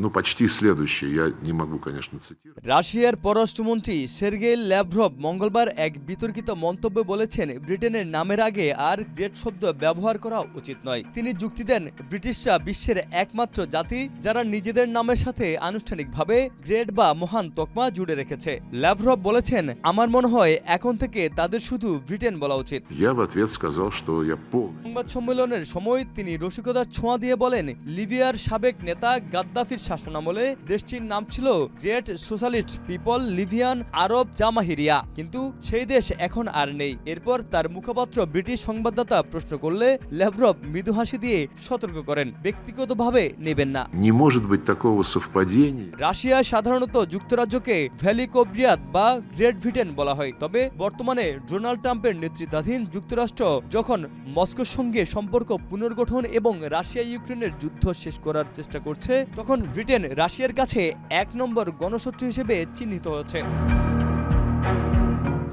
Ну, почти следующее, я не могу, конечно, цитировать. রাশিয়ার পররাষ্ট্রমন্ত্রী Sergei Lavrov মঙ্গলবার এক বিতর্কিত মন্তব্যে বলেছেন, ব্রিটেনের নামের আগে আর গ্রেট শব্দ ব্যবহার করা উচিত নয়। তিনি যুক্তি দেন, ব্রিটিশরা বিশ্বের একমাত্র জাতি যারা নিজেদের নামের সাথে আনুষ্ঠানিকভাবে গ্রেট বা মহান তকমা জুড়ে রেখেছে। ল্যাভরভ বলেছেন, আমার মনে হয় এখন থেকে তাদের শুধু ব্রিটেন বলা উচিত। Я в ответ сказал, что я полностью... সংবাদ সম্মেলনের সময় তিনি রসিকতার ছোঁয়া দিয়ে বলেন, লিবিয়ার সাবেক নেতা গাদ্দাফির শাসনামলে দেশটির নাম ছিল গ্রেট সোশ্যালিস্ট পিপল লিবিয়ান আরব জামাহিরিয়া, কিন্তু সেই দেশ এখন আর নেই। এরপর তার মুখপাত্র ব্রিটিশ সংবাদদাতা প্রশ্ন করলে ল্যাভরভ মৃদু হাসি দিয়ে সতর্ক করেন, ব্যক্তিগতভাবে নেবেন না। Не может быть такого совпадения. রাশিয়ায় সাধারণত যুক্তরাজ্যকে ভ্যালিকোব্রিয়াত বা গ্রেট ব্রিটেন বলা হয়, তবে বর্তমানে ডোনাল্ড ট্রাম্পের নেতৃত্বাধীন যুক্তরাষ্ট্র যখন মস্কোর সঙ্গে সম্পর্ক পুনর্গঠন এবং রাশিয়া ইউক্রেনের যুদ্ধ শেষ করার চেষ্টা করছে, তখন ব্রিটেন রাশিয়ার কাছে ১ নম্বর গণশত্রু হিসেবে চিহ্নিত হয়েছে।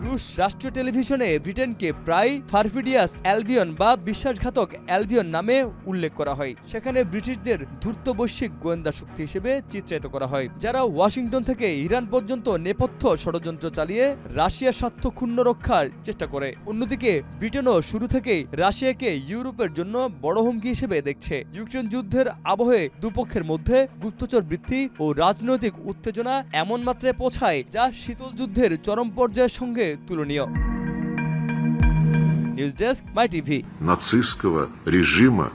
রুশ রাষ্ট্রীয় টেলিভিশনে ব্রিটেনকে প্রায় পারফিডিয়াস অ্যালবিয়ন বা বিশ্বাসঘাতক অ্যালবিয়ন নামে উল্লেখ করা হয়। সেখানে ব্রিটিশদের ধূর্ত বৈশ্বিক গোয়েন্দা শক্তি হিসেবে চিত্রায়িত করা হয়, যারা ওয়াশিংটন থেকে ইরান পর্যন্ত নেপথ্য ষড়যন্ত্র চালিয়ে রাশিয়ার স্বার্থ ক্ষুণ্ণ রক্ষার চেষ্টা করে। অন্যদিকে ব্রিটেনও শুরু থেকেই রাশিয়াকে ইউরোপের জন্য বড় হুমকি হিসেবে দেখছে। ইউক্রেন যুদ্ধের আবহে দুপক্ষের মধ্যে গুপ্তচর বৃত্তি ও রাজনৈতিক উত্তেজনা এমন মাত্রায় পৌঁছায় যা শীতল যুদ্ধের চরম পর্যায়ের সঙ্গে তুলনীয়। নিউজ ডেস্ক, মাই টিভি। Нацистского режима